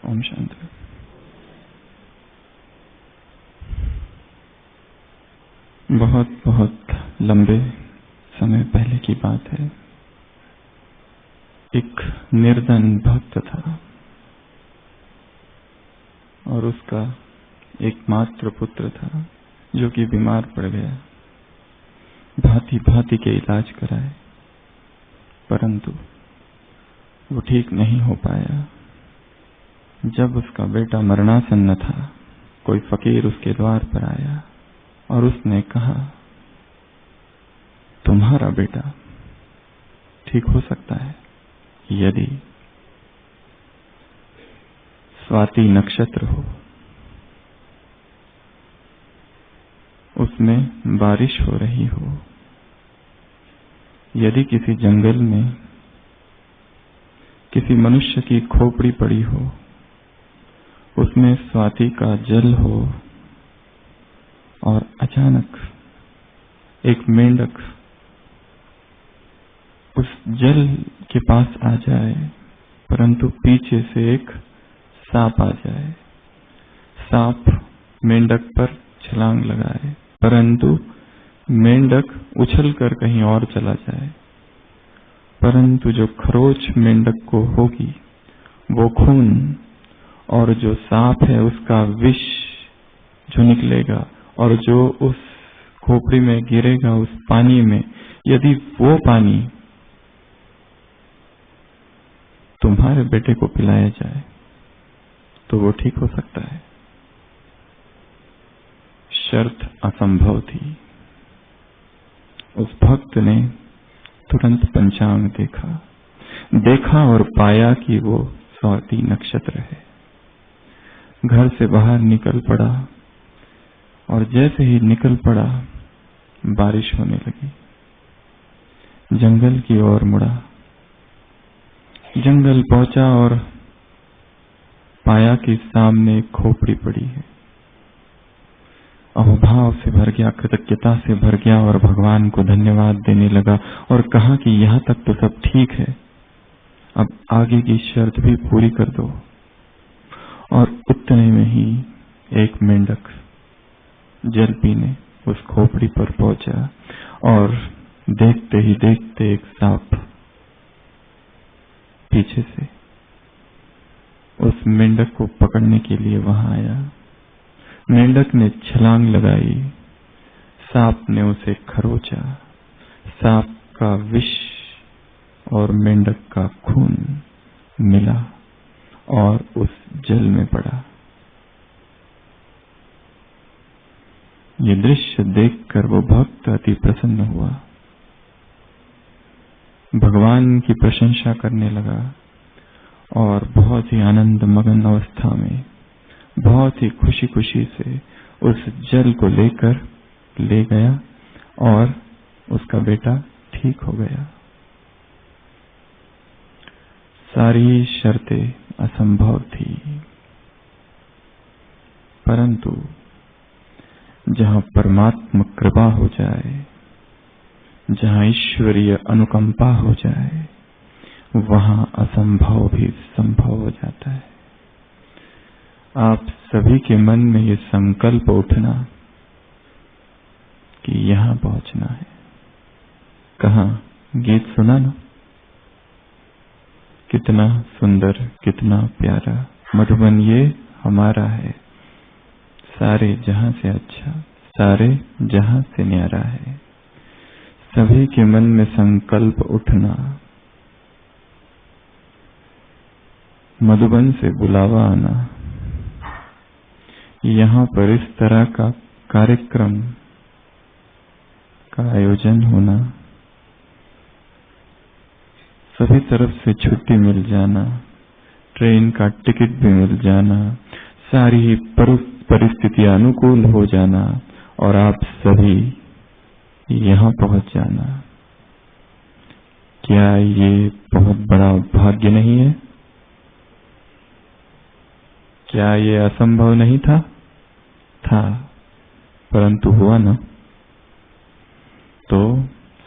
ओम शांति। बहुत बहुत लंबे समय पहले की बात है। एक निर्धन भक्त था और उसका एकमात्र पुत्र था जो कि बीमार पड़ गया। भांति भांति के इलाज कराए परंतु वो ठीक नहीं हो पाया। जब उसका बेटा मरणासन्न था, कोई फकीर उसके द्वार पर आया और उसने कहा, तुम्हारा बेटा ठीक हो सकता है यदि स्वाति नक्षत्र हो, उसमें बारिश हो रही हो, यदि किसी जंगल में किसी मनुष्य की खोपड़ी पड़ी हो, उसमें स्वाति का जल हो और अचानक एक मेंढक उस जल के पास आ जाए परंतु पीछे से एक सांप आ जाए। सांप मेंढक पर छलांग लगाए परंतु मेंढक उछलकर कहीं और चला जाए, परंतु जो खरोच मेंढक को होगी वो खून और जो सांप है उसका विष जो निकलेगा और जो उस खोपड़ी में गिरेगा उस पानी में, यदि वो पानी तुम्हारे बेटे को पिलाया जाए तो वो ठीक हो सकता है। शर्त असंभव थी। उस भक्त ने तुरंत पंचांग देखा और पाया कि वो स्वाति नक्षत्र है। घर से बाहर निकल पड़ा और जैसे ही निकल पड़ा बारिश होने लगी। जंगल की ओर मुड़ा, जंगल पहुंचा और पाया कि सामने एक खोपड़ी पड़ी है। अहोभाव से भर गया, कृतज्ञता से भर गया और भगवान को धन्यवाद देने लगा और कहा कि यहाँ तक तो सब ठीक है, अब आगे की शर्त भी पूरी कर दो। और उतने में ही एक मेंढक जल पीने उस खोपड़ी पर पहुंचा और देखते ही देखते एक सांप पीछे से उस मेंढक को पकड़ने के लिए वहां आया। मेंढक ने छलांग लगाई, सांप ने उसे खरोचा। सांप का विष और मेंढक का खून मिला और उस जल में पड़ा। ये दृश्य देखकर वो भक्त अति प्रसन्न हुआ, भगवान की प्रशंसा करने लगा और बहुत ही आनंद मगन अवस्था में बहुत ही खुशी खुशी से उस जल को लेकर ले गया और उसका बेटा ठीक हो गया। सारी शर्तें असंभव थी परंतु जहां परमात्मा कृपा हो जाए, जहां ईश्वरीय अनुकंपा हो जाए, वहां असंभव भी संभव हो जाता है। आप सभी के मन में ये संकल्प उठना कि यहां पहुंचना है। कहाँ गीत सुना ना, कितना सुंदर, कितना प्यारा। मधुबन ये हमारा है, सारे जहां से अच्छा, सारे जहां से न्यारा है। सभी के मन में संकल्प उठना, मधुबन से बुलावा आना, यहाँ पर इस तरह का कार्यक्रम का आयोजन होना, सभी तरफ से छुट्टी मिल जाना, ट्रेन का टिकट भी मिल जाना, सारी परिस्थितियां अनुकूल हो जाना और आप सभी यहाँ पहुंच जाना। क्या ये बहुत बड़ा भाग्य नहीं है? क्या ये असंभव नहीं था? परंतु हुआ ना। तो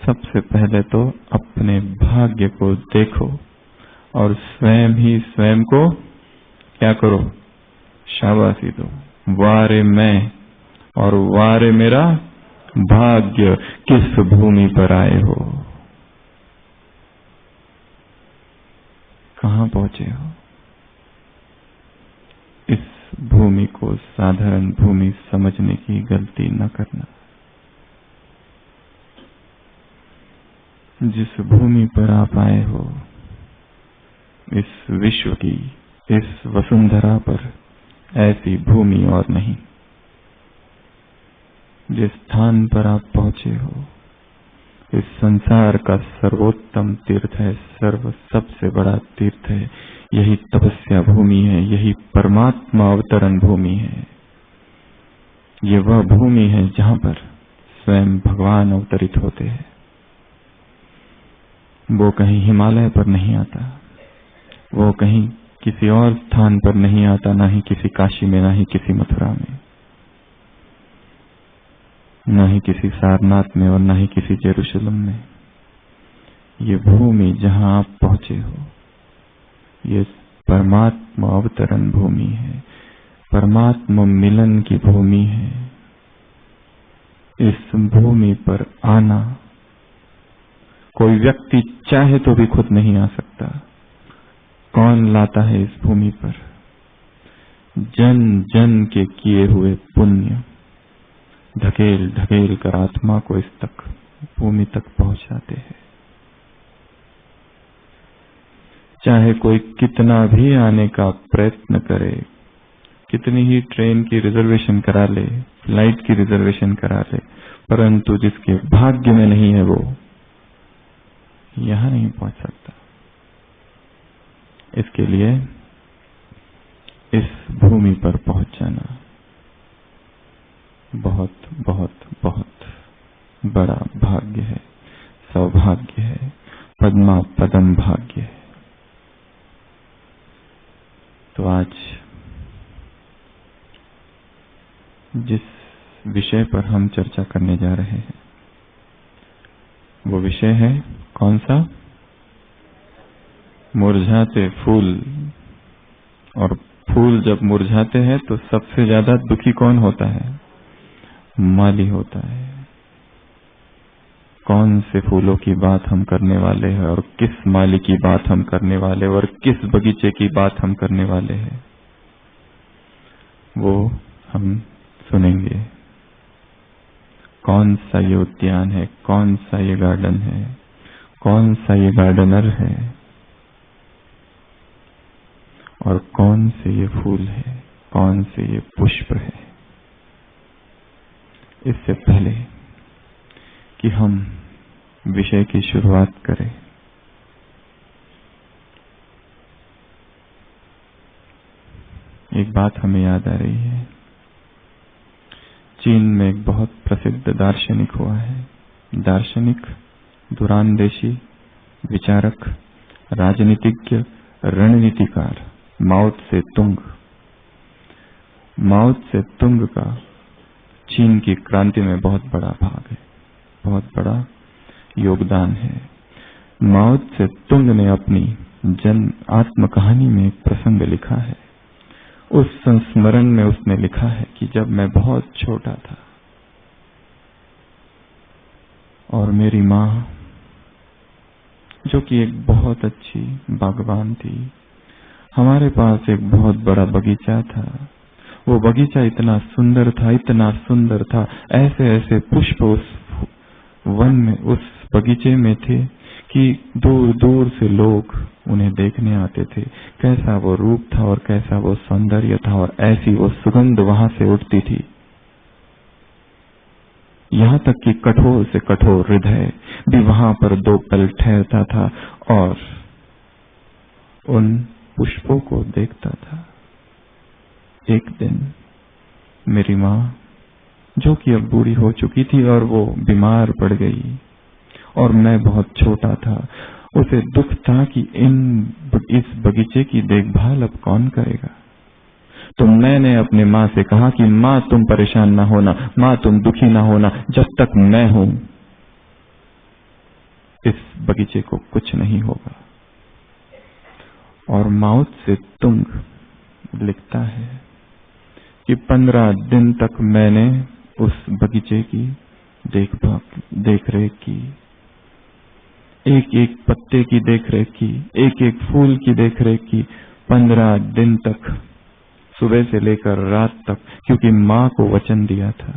सबसे पहले तो अपने भाग्य को देखो और स्वयं ही स्वयं को क्या करो? शाबाशी दो। वारे मैं और वारे मेरा भाग्य, किस भूमि पर आए हो, कहां पहुंचे हो। इस भूमि को साधारण भूमि समझने की गलती न करना। जिस भूमि पर आप आए हो, इस विश्व की, इस वसुंधरा पर ऐसी भूमि और नहीं। जिस स्थान पर आप पहुंचे हो, इस संसार का सर्वोत्तम तीर्थ है, सबसे बड़ा तीर्थ है। यही तपस्या भूमि है, यही परमात्मा अवतरण भूमि है। ये वह भूमि है जहां पर स्वयं भगवान अवतरित होते हैं। वो कहीं हिमालय पर नहीं आता, वो कहीं किसी और स्थान पर नहीं आता, ना ही किसी काशी में, ना ही किसी मथुरा में, ना ही किसी सारनाथ में, और ना ही किसी जेरूशलम में। ये भूमि जहां आप पहुंचे हो, ये परमात्मा अवतरण भूमि है, परमात्मा मिलन की भूमि है। इस भूमि पर आना कोई व्यक्ति चाहे तो भी खुद नहीं आ सकता। कौन लाता है इस भूमि पर? जन जन के किए हुए पुण्य ढकेल ढकेल कर आत्मा को इस तक भूमि तक पहुंचाते हैं। चाहे कोई कितना भी आने का प्रयत्न करे, कितनी ही ट्रेन की रिजर्वेशन करा ले, फ्लाइट की रिजर्वेशन करा ले, परंतु जिसके भाग्य में नहीं है वो यहां नहीं पहुंच सकता। इसके लिए इस भूमि पर पहुंच जाना बहुत बहुत बहुत बड़ा भाग्य है, सौभाग्य है, पद्मा पदम भाग्य है। तो आज जिस विषय पर हम चर्चा करने जा रहे हैं, वो विषय है कौन सा? मुरझाते फूल। और फूल जब मुरझाते हैं तो सबसे ज्यादा दुखी कौन होता है? माली होता है। कौन से फूलों की बात हम करने वाले हैं, और किस माली की बात हम करने वाले हैं, और किस बगीचे की बात हम करने वाले हैं, वो हम सुनेंगे। कौन सा ये उद्यान है, कौन सा ये गार्डन है, कौन सा ये गार्डनर है, और कौन से ये फूल है, कौन से ये पुष्प है। इससे पहले कि हम विषय की शुरुआत करें, एक बात हमें याद आ रही है। चीन में एक बहुत प्रसिद्ध दार्शनिक हुआ है। दार्शनिक, दूरांदेशी, विचारक, राजनीतिज्ञ, रणनीतिकार माओ त्से तुंग। माओ त्से तुंग का चीन की क्रांति में बहुत बड़ा भाग है, बहुत बड़ा योगदान है। माओ त्से तुंग ने अपनी जन्म आत्मकहानी में एक प्रसंग लिखा है। उस संस्मरण में उसने लिखा है कि जब मैं बहुत छोटा था और मेरी माँ, जो कि एक बहुत अच्छी बागवान थी, हमारे पास एक बहुत बड़ा बगीचा था। वो बगीचा इतना सुंदर था, इतना सुंदर था, ऐसे ऐसे पुष्प उस वन में, उस बगीचे में थे कि दूर दूर से लोग उन्हें देखने आते थे। कैसा वो रूप था और कैसा वो सौंदर्य था, और ऐसी वो सुगंध वहां से उठती थी। यहाँ तक कि कठोर से कठोर हृदय भी वहां पर 2 पल ठहरता था और उन पुष्पों को देखता था। एक दिन मेरी माँ, जो कि अब बूढ़ी हो चुकी थी, और वो बीमार पड़ गई और मैं बहुत छोटा था। उसे दुख था कि इस बगीचे की देखभाल अब कौन करेगा। तो मैंने अपने माँ से कहा कि माँ तुम परेशान ना होना, माँ तुम दुखी ना होना, जब तक मैं हूं इस बगीचे को कुछ नहीं होगा। और माओ त्से तुंग लिखता है कि 15 दिन तक मैंने उस बगीचे की देख रेख की, एक एक पत्ते की देख रेख की, एक एक फूल की देख रेख की, 15 दिन तक, सुबह से लेकर रात तक, क्योंकि माँ को वचन दिया था।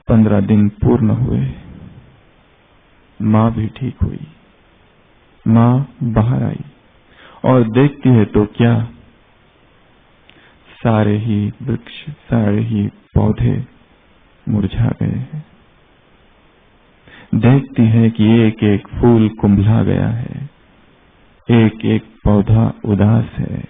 15 दिन पूर्ण हुए, माँ भी ठीक हुई। माँ बाहर आई और देखती है तो क्या, सारे ही वृक्ष, सारे ही पौधे मुरझा गए हैं। देखती है कि एक एक फूल कुंभला गया है, एक एक पौधा उदास है,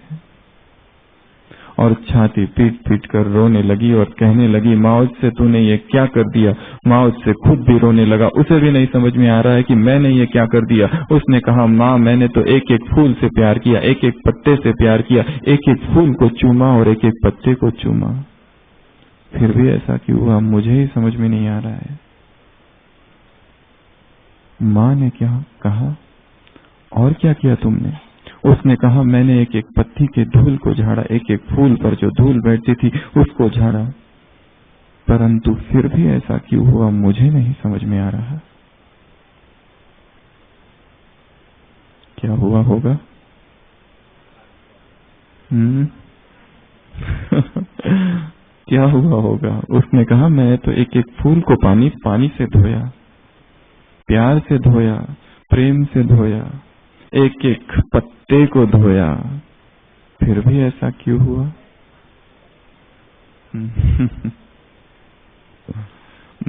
और छाती पीट पीट कर रोने लगी और कहने लगी, माँ से तूने ये क्या कर दिया। माँ से खुद भी रोने लगा, उसे भी नहीं समझ में आ रहा है कि मैंने ये क्या कर दिया। उसने कहा, माँ मैंने तो एक एक फूल से प्यार किया, एक एक पत्ते से प्यार किया, एक एक फूल को चूमा और एक एक पत्ते को चूमा, फिर भी ऐसा क्यों हुआ, मुझे ही समझ में नहीं आ रहा है। माँ ने क्या कहा, और क्या किया तुमने। उसने कहा, मैंने एक एक पत्ती के धूल को झाड़ा, एक एक फूल पर जो धूल बैठती थी उसको झाड़ा, परंतु फिर भी ऐसा क्यों हुआ, मुझे नहीं समझ में आ रहा। क्या हुआ होगा? क्या हुआ होगा? उसने कहा, मैं तो एक एक फूल को पानी से धोया, प्यार से धोया, प्रेम से धोया, एक एक पत्ते को धोया, फिर भी ऐसा क्यों हुआ।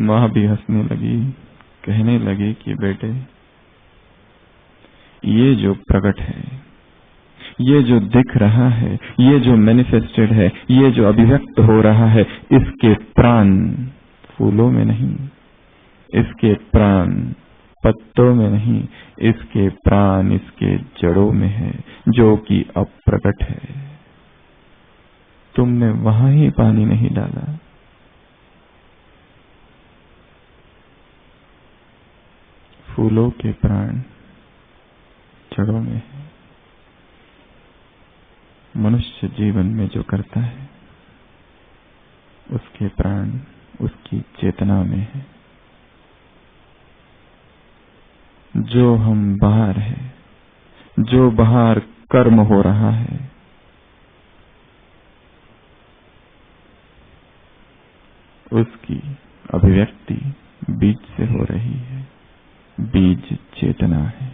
माँ भी हंसने लगी, कहने लगी कि बेटे, ये जो प्रकट है, ये जो दिख रहा है, ये जो मैनिफेस्टेड है, ये जो अभिव्यक्त हो रहा है, इसके प्राण फूलों में नहीं, इसके प्राण पत्तों में नहीं, इसके प्राण इसके जड़ों में है, जो कि अप्रकट है। तुमने वहां ही पानी नहीं डाला। फूलों के प्राण जड़ों में है। मनुष्य जीवन में जो करता है, उसके प्राण उसकी चेतना में है। जो हम बाहर है, जो बाहर कर्म हो रहा है, उसकी अभिव्यक्ति बीज से हो रही है। बीज चेतना है।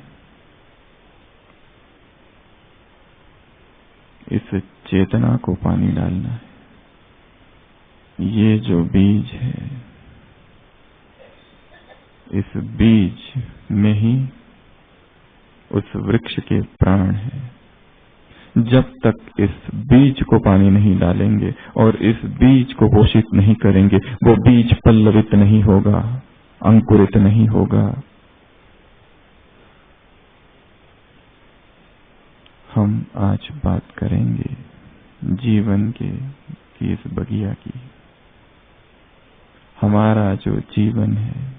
इस चेतना को पानी डालना है। ये जो बीज है, इस बीज में ही उस वृक्ष के प्राण है। जब तक इस बीज को पानी नहीं डालेंगे और इस बीज को पोषित नहीं करेंगे, वो बीज पल्लवित नहीं होगा, अंकुरित नहीं होगा। हम आज बात करेंगे जीवन की इस बगिया की। हमारा जो जीवन है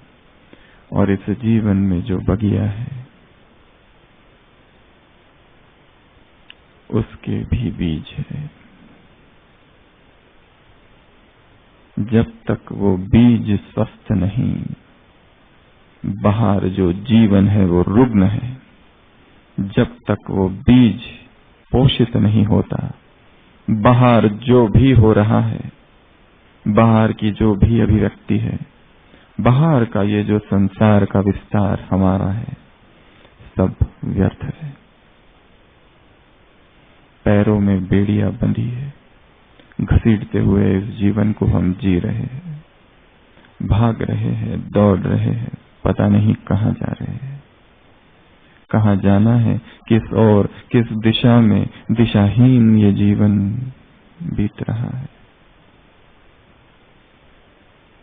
और इस जीवन में जो बगिया है, उसके भी बीज है। जब तक वो बीज स्वस्थ नहीं, बाहर जो जीवन है वो रुग्ण है। जब तक वो बीज पोषित नहीं होता, बाहर जो भी हो रहा है, बाहर की जो भी अभिव्यक्ति है, बाहर का ये जो संसार का विस्तार हमारा है, सब व्यर्थ है। पैरों में बेड़ियां बंधी है, घसीटते हुए इस जीवन को हम जी रहे हैं, भाग रहे हैं, दौड़ रहे हैं, पता नहीं कहाँ जा रहे हैं, कहाँ जाना है, किस और किस दिशा में दिशाहीन ये जीवन बीत रहा है।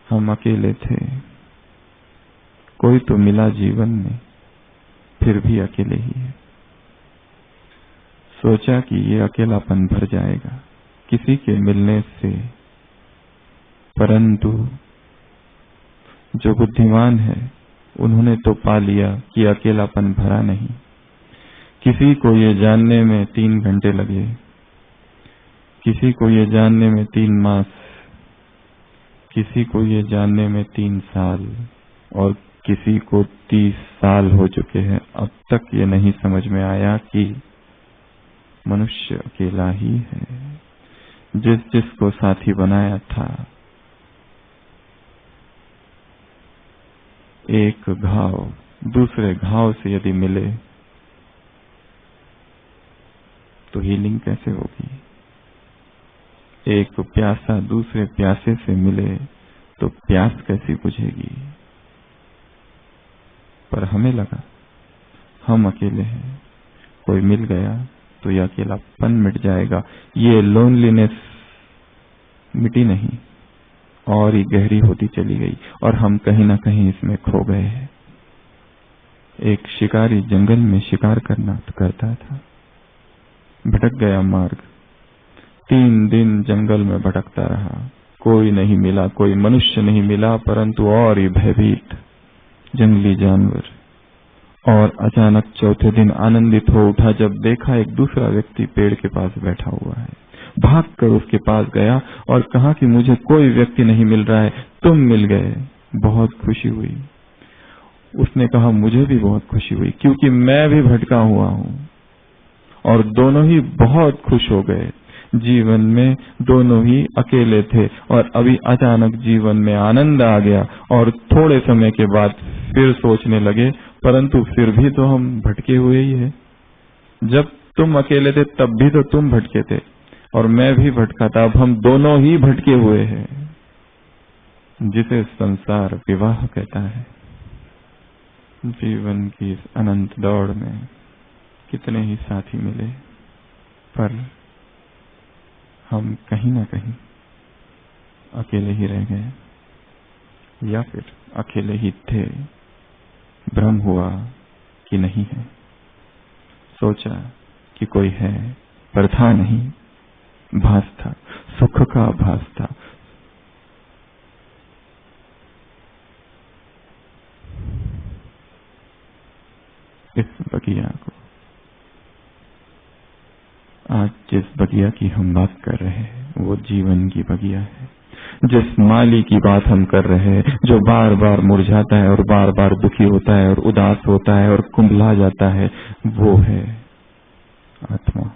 हम अकेले थे, कोई तो मिला जीवन में, फिर भी अकेले ही है। सोचा कि ये अकेलापन भर जाएगा किसी के मिलने से, परंतु जो बुद्धिमान है उन्होंने तो पा लिया कि अकेलापन भरा नहीं, किसी को ये जानने में 3 घंटे लगे, किसी को ये जानने में 3 मास, किसी को ये जानने में 3 साल, और किसी को 30 साल हो चुके हैं। अब तक ये नहीं समझ में आया कि मनुष्य अकेला ही है। जिस जिसको साथी बनाया था, एक घाव दूसरे घाव से यदि मिले तो हीलिंग कैसे होगी? एक प्यासा दूसरे प्यासे से मिले तो प्यास कैसी बुझेगी? पर हमें लगा हम अकेले हैं, कोई मिल गया तो यह अकेलापन मिट जाएगा। ये लोनलीनेस मिटी नहीं और ही गहरी होती चली गई, और हम कहीं ना कहीं इसमें खो गए हैं। एक शिकारी जंगल में शिकार करता था, भटक गया मार्ग। 3 दिन जंगल में भटकता रहा, कोई नहीं मिला, कोई मनुष्य नहीं मिला, परंतु और ही भयभीत जंगली जानवर। और अचानक चौथे दिन आनंदित हो उठा जब देखा एक दूसरा व्यक्ति पेड़ के पास बैठा हुआ है। भागकर उसके पास गया और कहा कि मुझे कोई व्यक्ति नहीं मिल रहा है, तुम मिल गए। बहुत खुशी हुई। उसने कहा मुझे भी बहुत खुशी हुई, क्योंकि मैं भी भटका हुआ हूं। और दोनों ही बहुत खुश हो गए। जीवन में दोनों ही अकेले थे और अभी अचानक जीवन में आनंद आ गया, और थोड़े समय के बाद फिर सोचने लगे, परंतु फिर भी तो हम भटके हुए ही हैं। जब तुम अकेले थे तब भी तो तुम भटके थे और मैं भी भटका था, अब हम दोनों ही भटके हुए हैं। जिसे संसार विवाह कहता है। जीवन की इस अनंत दौड़ में कितने ही साथी मिले, पर हम कहीं ना कहीं अकेले ही रह गए, या फिर अकेले ही थे। भ्रम हुआ कि नहीं है, सोचा कि कोई है, पर था नहीं। भास था, सुख का भास था। इस बगिया को, आज जिस बगिया की हम बात कर रहे हैं वो जीवन की बगिया है। जिस माली की बात हम कर रहे हैं, जो बार बार मुरझाता है और बार बार दुखी होता है और उदास होता है और कुंभला जाता है, वो है आत्मा।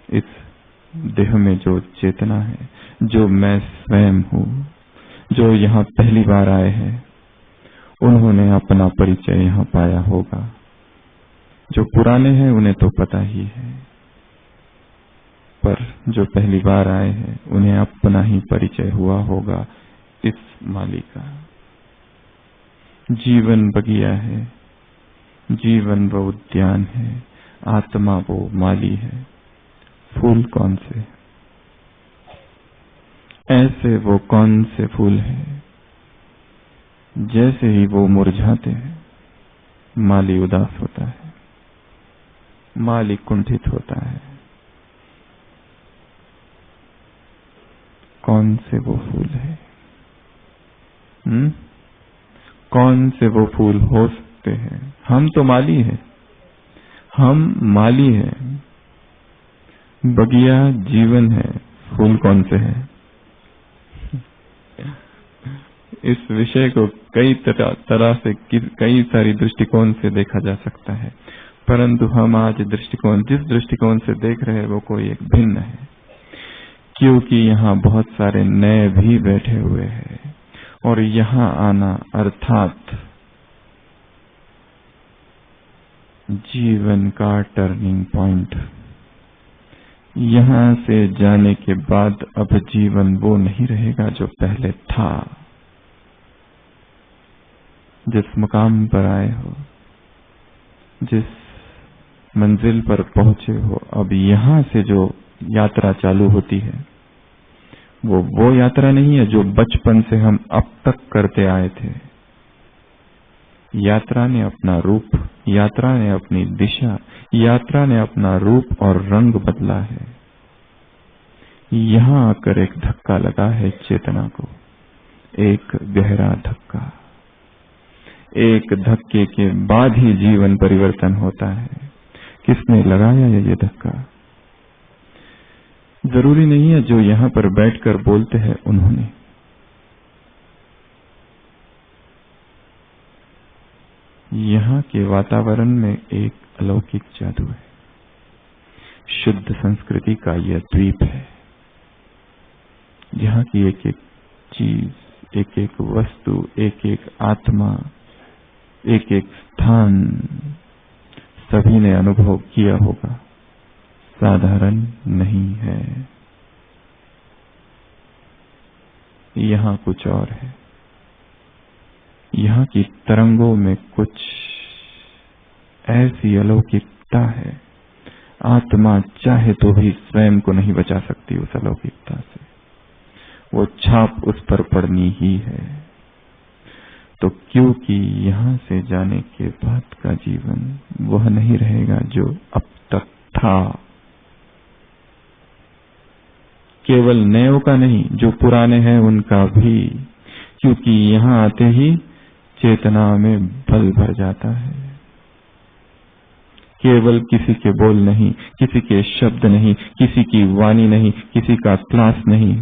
इस देह में जो चेतना है, जो मैं स्वयं हूँ, जो यहाँ पहली बार आए हैं, उन्होंने अपना परिचय यहाँ पाया होगा। जो पुराने हैं उन्हें तो पता ही है, पर जो पहली बार आए हैं उन्हें अपना ही परिचय हुआ होगा इस माली का। जीवन बगिया है, जीवन वो उद्यान है, आत्मा वो माली है। फूल कौन से? ऐसे वो कौन से फूल हैं, जैसे ही वो मुरझाते हैं माली उदास होता है, माली कुंठित होता है। कौन से वो फूल है? कौन से वो फूल हो सकते हैं? हम तो माली हैं, हम माली हैं। बगिया जीवन है, फूल कौन से हैं? इस विषय को कई तरह से, कई सारी दृष्टिकोण से देखा जा सकता है, परंतु हम आज जिस दृष्टिकोण से देख रहे हैं वो कोई एक भिन्न है। क्योंकि यहाँ बहुत सारे नए भी बैठे हुए हैं, और यहाँ आना अर्थात जीवन का टर्निंग पॉइंट। यहाँ से जाने के बाद अब जीवन वो नहीं रहेगा जो पहले था। जिस मुकाम पर आए हो, जिस मंजिल पर पहुंचे हो, अब यहाँ से जो यात्रा चालू होती है वो यात्रा नहीं है जो बचपन से हम अब तक करते आए थे। यात्रा ने अपना रूप, यात्रा ने अपनी दिशा, यात्रा ने अपना रूप और रंग बदला है। यहाँ आकर एक धक्का लगा है चेतना को, एक गहरा धक्का। एक धक्के के बाद ही जीवन परिवर्तन होता है। किसने लगाया ये धक्का? जरूरी नहीं है जो यहां पर बैठकर बोलते हैं उन्होंने। यहां के वातावरण में एक अलौकिक जादू है। शुद्ध संस्कृति का यह द्वीप है। यहाँ की एक एक चीज, एक एक वस्तु, एक एक आत्मा, एक एक स्थान सभी ने अनुभव किया होगा, साधारण नहीं है। यहाँ कुछ और है। यहाँ की तरंगों में कुछ ऐसी अलौकिकता है, आत्मा चाहे तो भी स्वयं को नहीं बचा सकती उस अलौकिकता से। वो छाप उस पर पड़नी ही है। तो क्योंकि यहाँ से जाने के बाद का जीवन वह नहीं रहेगा जो अब तक था। केवल नयों का नहीं, जो पुराने हैं उनका भी, क्योंकि यहाँ आते ही चेतना में बल भर जाता है। केवल किसी के बोल नहीं, किसी के शब्द नहीं, किसी की वाणी नहीं, किसी का क्लास नहीं,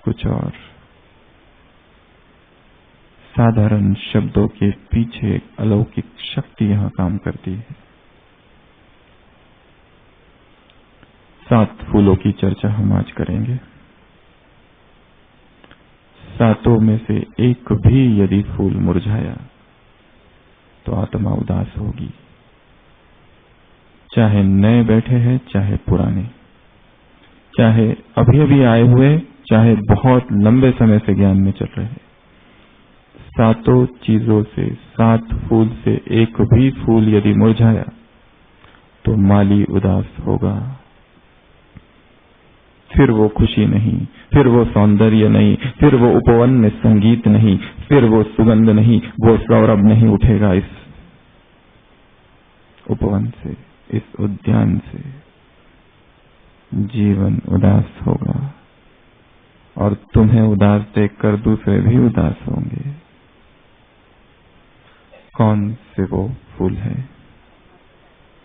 कुछ और। साधारण शब्दों के पीछे एक अलौकिक शक्ति यहाँ काम करती है। 7 फूलों की चर्चा हम आज करेंगे। 7 में से एक भी यदि फूल मुरझाया तो आत्मा उदास होगी, चाहे नए बैठे हैं चाहे पुराने, चाहे अभी अभी आए हुए, चाहे बहुत लंबे समय से ज्ञान में चल रहे हैं। 7 चीजों से, 7 फूल से एक भी फूल यदि मुरझाया तो माली उदास होगा। फिर वो खुशी नहीं, फिर वो सौंदर्य नहीं, फिर वो उपवन में संगीत नहीं, फिर वो सुगंध नहीं, वो सौरभ नहीं उठेगा इस उपवन से, इस उद्यान से। जीवन उदास होगा और तुम्हें उदास देखकर दूसरे भी उदास होंगे। कौन से वो फूल है?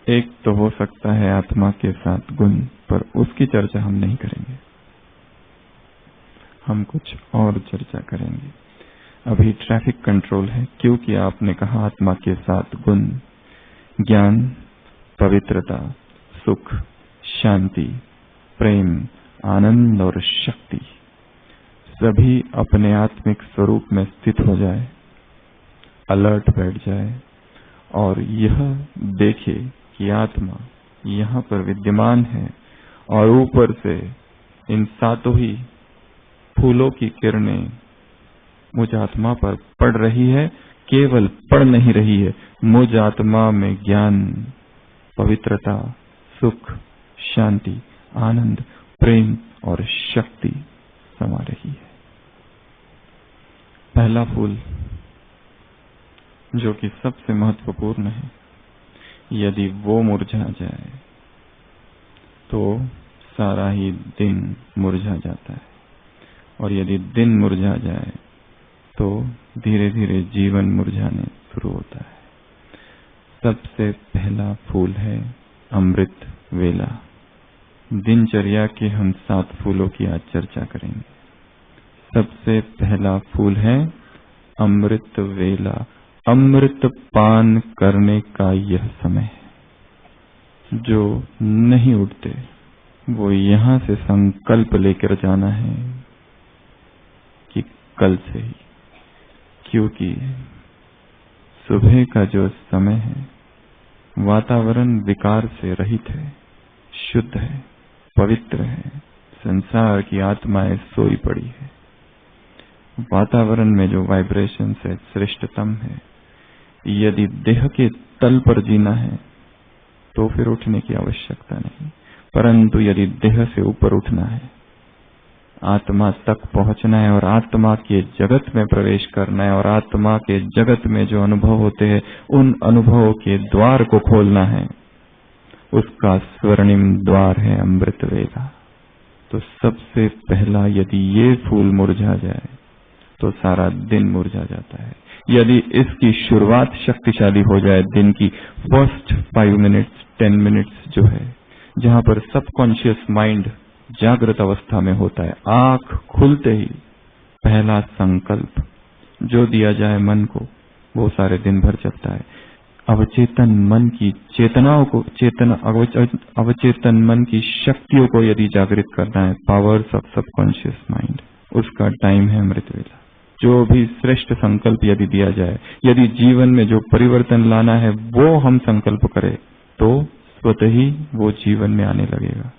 एक तो हो सकता है आत्मा के साथ गुण, पर उसकी चर्चा हम नहीं करेंगे। हम कुछ और चर्चा करेंगे। अभी ट्रैफिक कंट्रोल है, क्योंकि आपने कहा आत्मा के साथ गुण, ज्ञान, पवित्रता, सुख, शांति, प्रेम, आनंद और शक्ति सभी अपने आत्मिक स्वरूप में स्थित हो जाए, अलर्ट बैठ जाए और यह देखे कि आत्मा यहाँ पर विद्यमान है और ऊपर से इन 7 ही फूलों की किरणें मुझ आत्मा पर पड़ रही है। केवल पड़ नहीं रही है, मुझ आत्मा में ज्ञान, पवित्रता, सुख, शांति, आनंद, प्रेम और शक्ति समा रही है। पहला फूल जो कि सबसे महत्वपूर्ण है, यदि वो मुरझा जाए तो सारा ही दिन मुरझा जाता है, और यदि दिन मुरझा जाए तो धीरे धीरे जीवन मुरझाने शुरू होता है। सबसे पहला फूल है अमृत वेला। दिनचर्या के हम 7 फूलों की आज चर्चा करेंगे। सबसे पहला फूल है अमृत वेला। अमृत पान करने का यह समय है। जो नहीं उठते वो यहाँ से संकल्प लेकर जाना है कि कल से ही, क्योंकि सुबह का जो समय है वातावरण विकार से रहित है, शुद्ध है, पवित्र है। संसार की आत्माएं सोई पड़ी है। वातावरण में जो वाइब्रेशन है श्रेष्ठतम है। यदि देह के तल पर जीना है तो फिर उठने की आवश्यकता नहीं, परंतु यदि देह से ऊपर उठना है, आत्मा तक पहुंचना है और आत्मा के जगत में प्रवेश करना है और आत्मा के जगत में जो अनुभव होते हैं उन अनुभवों के द्वार को खोलना है, उसका स्वर्णिम द्वार है अमृत वेला। तो सबसे पहला यदि ये फूल मुरझा जाए तो सारा दिन मुरझा जाता है। यदि इसकी शुरुआत शक्तिशाली हो जाए, दिन की फर्स्ट 5 मिनट्स 10 मिनट्स जो है, जहां पर सबकॉन्शियस माइंड जागृत अवस्था में होता है, आंख खुलते ही पहला संकल्प जो दिया जाए मन को, वो सारे दिन भर चलता है। अवचेतन मन की चेतनाओं को, अवचेतन मन की शक्तियों को यदि जागृत करना है, पावर्स ऑफ सबकॉन्शियस माइंड, उसका टाइम है अमृत वेला। जो भी श्रेष्ठ संकल्प यदि दिया जाए, यदि जीवन में जो परिवर्तन लाना है वो हम संकल्प करें, तो स्वतः ही वो जीवन में आने लगेगा।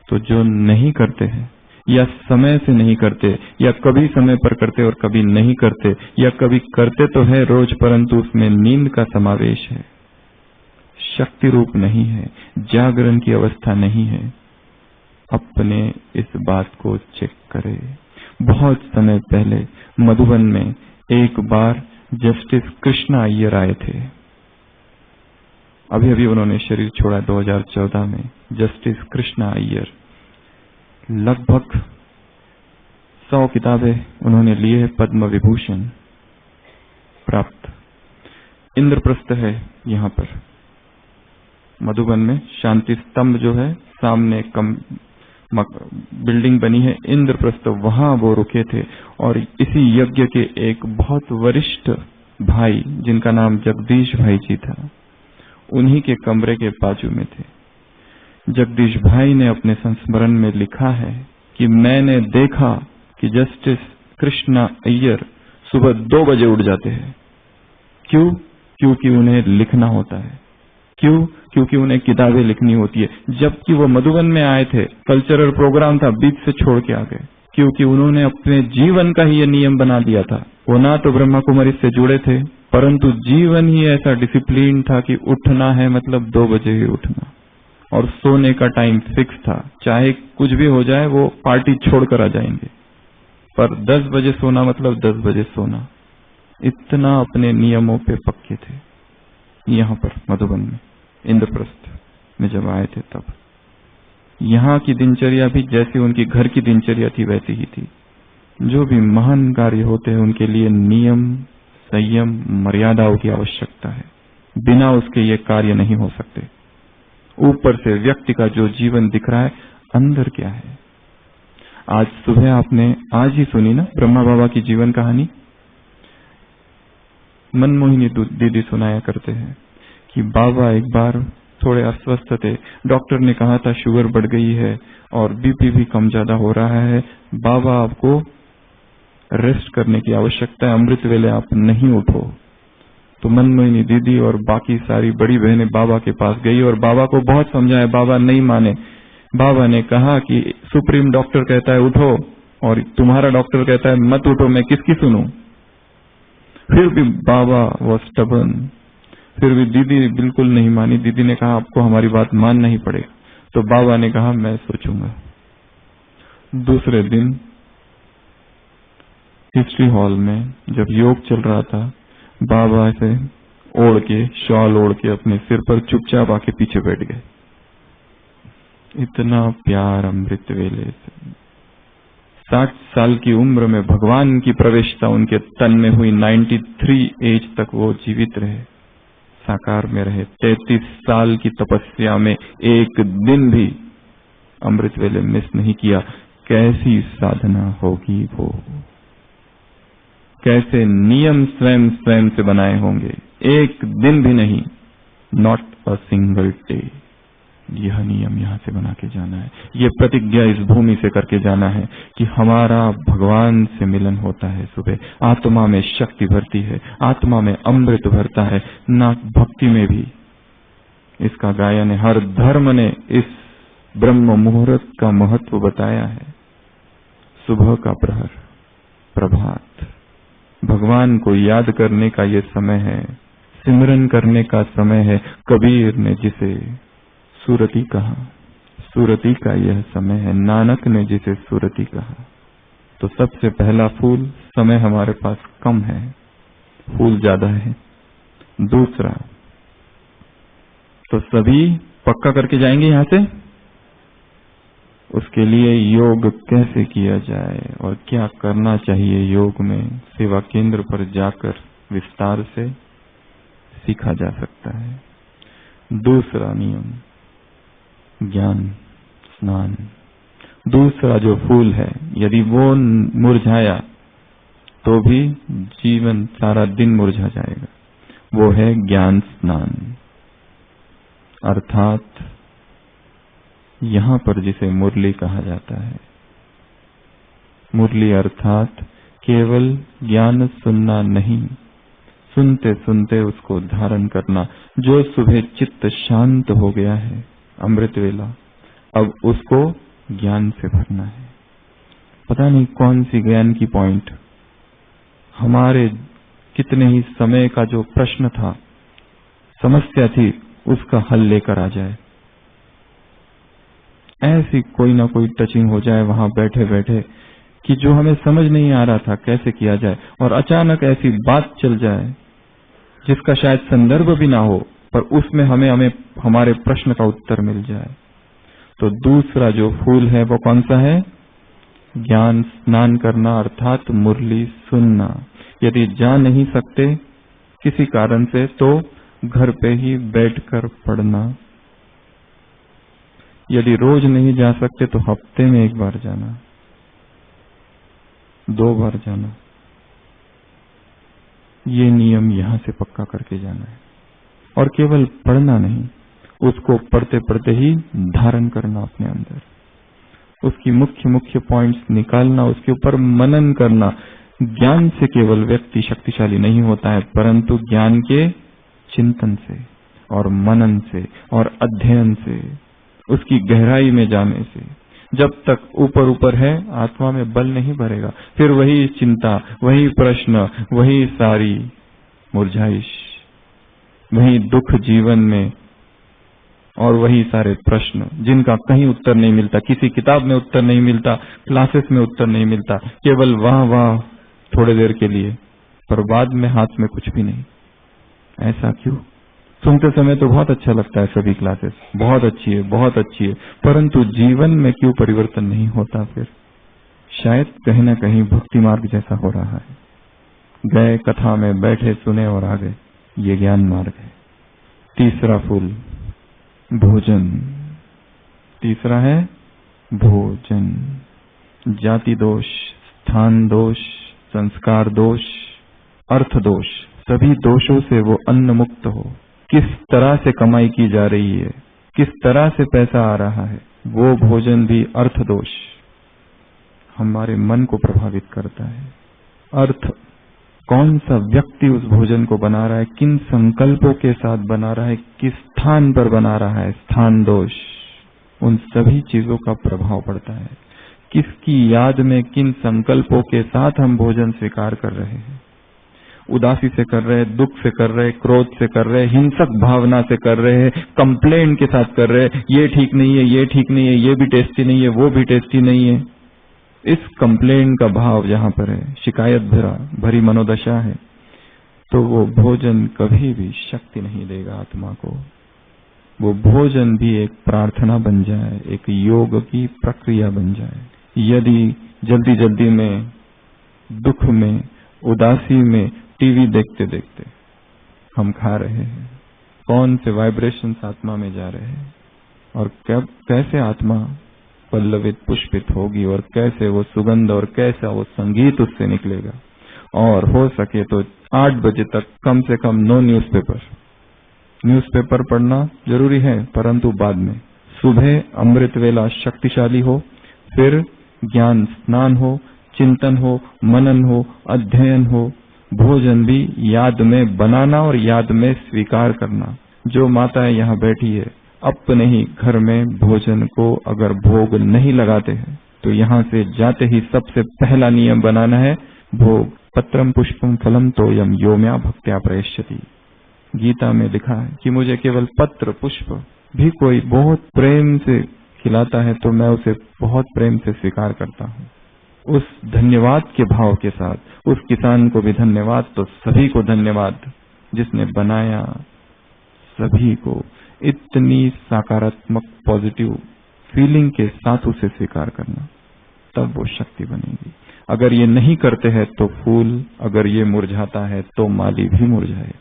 तो जो नहीं करते हैं, या समय से नहीं करते, या कभी समय पर करते और कभी नहीं करते, या कभी करते तो है रोज परंतु उसमें नींद का समावेश है, शक्ति रूप नहीं है, जागरण की अवस्था नहीं है, अपने इस बात को चेक करें। बहुत समय पहले मधुबन में एक बार जस्टिस कृष्णा अय्यर आए थे। अभी अभी उन्होंने शरीर छोड़ा 2014 में। जस्टिस कृष्णा अय्यर लगभग 100 किताबें उन्होंने ली है, पद्म विभूषण प्राप्त। इंद्रप्रस्थ है यहाँ पर मधुबन में, शांति स्तंभ जो है सामने बिल्डिंग बनी है इंद्रप्रस्थ, वहां वो रुके थे। और इसी यज्ञ के एक बहुत वरिष्ठ भाई जिनका नाम जगदीश भाई जी था, उन्हीं के कमरे के बाजू में थे। जगदीश भाई ने अपने संस्मरण में लिखा है कि मैंने देखा कि जस्टिस कृष्णा अय्यर सुबह 2 बजे उठ जाते हैं। क्यों? क्योंकि उन्हें लिखना होता है। क्यों? क्योंकि उन्हें किताबें लिखनी होती है। जबकि वो मधुबन में आए थे, कल्चरल प्रोग्राम था, बीच से छोड़ के आ गए, क्योंकि उन्होंने अपने जीवन का ही ये नियम बना दिया था। वो ना तो ब्रह्मा कुमारी से जुड़े थे, परंतु जीवन ही ऐसा डिसिप्लिन था कि उठना है मतलब 2 बजे ही उठना, और सोने का टाइम फिक्स था। चाहे कुछ भी हो जाए वो पार्टी छोड़कर आ जाएंगे, पर 10 बजे सोना मतलब 10 बजे सोना। इतना अपने नियमों पे पक्के थे। यहाँ पर मधुबन में इंद्रप्रस्थ में जब आए थे तब यहाँ की दिनचर्या भी जैसी उनकी घर की दिनचर्या थी वैसी ही थी। जो भी महान कार्य होते हैं उनके लिए नियम, संयम, मर्यादाओं की आवश्यकता है। बिना उसके ये कार्य नहीं हो सकते। ऊपर से व्यक्ति का जो जीवन दिख रहा है, अंदर क्या है? आज सुबह आपने आज ही सुनी ना ब्रह्मा बाबा की जीवन कहानी। मनमोहिनी दीदी सुनाया करते हैं कि बाबा एक बार थोड़े अस्वस्थ थे, डॉक्टर ने कहा था शुगर बढ़ गई है और बीपी भी कम ज्यादा हो रहा है, बाबा आपको रेस्ट करने की आवश्यकता है, अमृत वेले आप नहीं उठो। तो मनमोहिनी दीदी और बाकी सारी बड़ी बहनें बाबा के पास गई और बाबा को बहुत समझाया, बाबा नहीं माने। बाबा ने कहा कि सुप्रीम डॉक्टर कहता है उठो और तुम्हारा डॉक्टर कहता है मत उठो, मैं किसकी सुनूं? फिर भी बाबा वो स्टबर्न, फिर भी दीदी बिल्कुल नहीं मानी। दीदी ने कहा आपको हमारी बात मानना ही पड़ेगा। तो बाबा ने कहा मैं सोचूंगा। दूसरे दिन हिस्ट्री हॉल में जब योग चल रहा था, बाबा से ओढ़ के, शॉल ओढ़ के अपने सिर पर चुपचाप आके पीछे बैठ गए। इतना प्यार अमृत वेले से। 60 साल की उम्र में भगवान की प्रवेशता उनके तन में हुई। 93 एज तक वो जीवित रहे, साकार में रहे। 33 साल की तपस्या में एक दिन भी अमृत वेले मिस नहीं किया। कैसी साधना होगी वो, कैसे नियम स्वयं स्वयं से बनाए होंगे। एक दिन भी नहीं, नॉट अ सिंगल डे। यह नियम यहां से बना के जाना है, ये प्रतिज्ञा इस भूमि से करके जाना है कि हमारा भगवान से मिलन होता है। सुबह आत्मा में शक्ति भरती है, आत्मा में अमृत भरता है, ना भक्ति में भी। इसका गायन है, हर धर्म ने इस ब्रह्म मुहूर्त का महत्व बताया है। सुबह का प्रहर, प्रभात, भगवान को याद करने का ये समय है, सिमरन करने का समय है। कबीर ने जिसे सुरती कहा, सुरती का यह समय है। नानक ने जिसे सुरती कहा। तो सबसे पहला फूल, समय हमारे पास कम है, फूल ज्यादा है। दूसरा, तो सभी पक्का करके जाएंगे यहां से। उसके लिए योग कैसे किया जाए और क्या करना चाहिए योग में, सेवा केंद्र पर जाकर विस्तार से सीखा जा सकता है। दूसरा नियम, ज्ञान स्नान। दूसरा जो फूल है, यदि वो मुरझाया तो भी जीवन सारा दिन मुरझा जाएगा, वो है ज्ञान स्नान। अर्थात यहां पर जिसे मुरली कहा जाता है, मुरली अर्थात केवल ज्ञान सुनना नहीं, सुनते सुनते उसको धारण करना। जो सुबह चित्त शांत हो गया है अमृत वेला, अब उसको ज्ञान से भरना है। पता नहीं कौन सी ज्ञान की पॉइंट हमारे कितने ही समय का जो प्रश्न था, समस्या थी, उसका हल लेकर आ जाए। ऐसी कोई ना कोई टचिंग हो जाए वहां बैठे बैठे कि जो हमें समझ नहीं आ रहा था कैसे किया जाए, और अचानक ऐसी बात चल जाए जिसका शायद संदर्भ भी ना हो, पर उसमें हमें हमारे प्रश्न का उत्तर मिल जाए। तो दूसरा जो फूल है वो कौन सा है? ज्ञान स्नान करना, अर्थात मुरली सुनना। यदि जा नहीं सकते किसी कारण से तो घर पे ही बैठकर पढ़ना। यदि रोज नहीं जा सकते तो हफ्ते में एक बार जाना, 2 बार जाना। ये नियम यहां से पक्का करके जाना है। और केवल पढ़ना नहीं, उसको पढ़ते पढ़ते ही धारण करना अपने अंदर, उसकी मुख्य मुख्य पॉइंट्स निकालना, उसके ऊपर मनन करना। ज्ञान से केवल व्यक्ति शक्तिशाली नहीं होता है, परंतु ज्ञान के चिंतन से और मनन से और अध्ययन से, उसकी गहराई में जाने से। जब तक ऊपर ऊपर है, आत्मा में बल नहीं भरेगा। फिर वही चिंता, वही प्रश्न, वही सारी मुरझाइश, वही दुख जीवन में, और वही सारे प्रश्न जिनका कहीं उत्तर नहीं मिलता, किसी किताब में उत्तर नहीं मिलता, क्लासेस में उत्तर नहीं मिलता, केवल वाह थोड़ी देर के लिए, पर बाद में हाथ में कुछ भी नहीं। ऐसा क्यों? सुनते समय तो बहुत अच्छा लगता है, सभी क्लासेस बहुत अच्छी है, बहुत अच्छी है, परंतु जीवन में क्यों परिवर्तन नहीं होता? फिर शायद कहीं ना कहीं भक्ति मार्ग जैसा हो रहा है। गए, कथा में बैठे, सुने और आ गए, ये ज्ञान मार्ग है। तीसरा फूल भोजन। तीसरा है भोजन। जाति दोष, स्थान दोष, संस्कार दोष, अर्थ दोष, सभी दोषों से वो अन्न मुक्त हो। किस तरह से कमाई की जा रही है, किस तरह से पैसा आ रहा है, वो भोजन भी अर्थ दोष हमारे मन को प्रभावित करता है। अर्थ, कौन सा व्यक्ति उस भोजन को बना रहा है, किन संकल्पों के साथ बना रहा है, किस स्थान पर बना रहा है, स्थान दोष, उन सभी चीजों का प्रभाव पड़ता है। किसकी याद में, किन संकल्पों के साथ हम भोजन स्वीकार कर रहे हैं। उदासी से कर रहे हैं, दुख से कर रहे हैं, क्रोध से कर रहे हैं, हिंसक भावना से कर रहे हैं, कंप्लेंट के साथ कर रहे हैं, ये ठीक नहीं है, ये ठीक नहीं है, ये भी टेस्टी नहीं है, वो भी टेस्टी नहीं है। इस कंप्लेंट का भाव जहां पर है, शिकायत भरी मनोदशा है, तो वो भोजन कभी भी शक्ति नहीं देगा आत्मा को। वो भोजन भी एक प्रार्थना बन जाए, एक योग की प्रक्रिया बन जाए। यदि जल्दी जल्दी में, दुख में, उदासी में, टीवी देखते देखते हम खा रहे हैं, कौन से वाइब्रेशंस आत्मा में जा रहे हैं, और कब कैसे आत्मा पल्लवित पुष्पित होगी, और कैसे वो सुगंध और कैसा वो संगीत उससे निकलेगा। और हो सके तो 8 बजे तक कम से कम नो न्यूज़पेपर। न्यूज़पेपर पढ़ना जरूरी है, परंतु बाद में। सुबह अमृत वेला शक्तिशाली हो, फिर ज्ञान स्नान हो, चिंतन हो, मनन हो, अध्ययन हो, भोजन भी याद में बनाना और याद में स्वीकार करना। जो माताएं यहाँ बैठी है, अपने ही घर में भोजन को अगर भोग नहीं लगाते हैं, तो यहाँ से जाते ही सबसे पहला नियम बनाना है भोग। पत्रम पुष्पम फलम तोयम यो म्या भक्त्या प्रयश्यति। गीता में लिखा है कि मुझे केवल पत्र पुष्प भी कोई बहुत प्रेम से खिलाता है तो मैं उसे बहुत प्रेम से स्वीकार करता हूँ। उस धन्यवाद के भाव के साथ, उस किसान को भी धन्यवाद तो सभी को धन्यवाद, जिसने बनाया, सभी को इतनी सकारात्मक पॉजिटिव फीलिंग के साथ उसे स्वीकार करना, तब वो शक्ति बनेगी। अगर ये नहीं करते हैं तो फूल अगर ये मुरझाता है तो माली भी मुरझाएगा,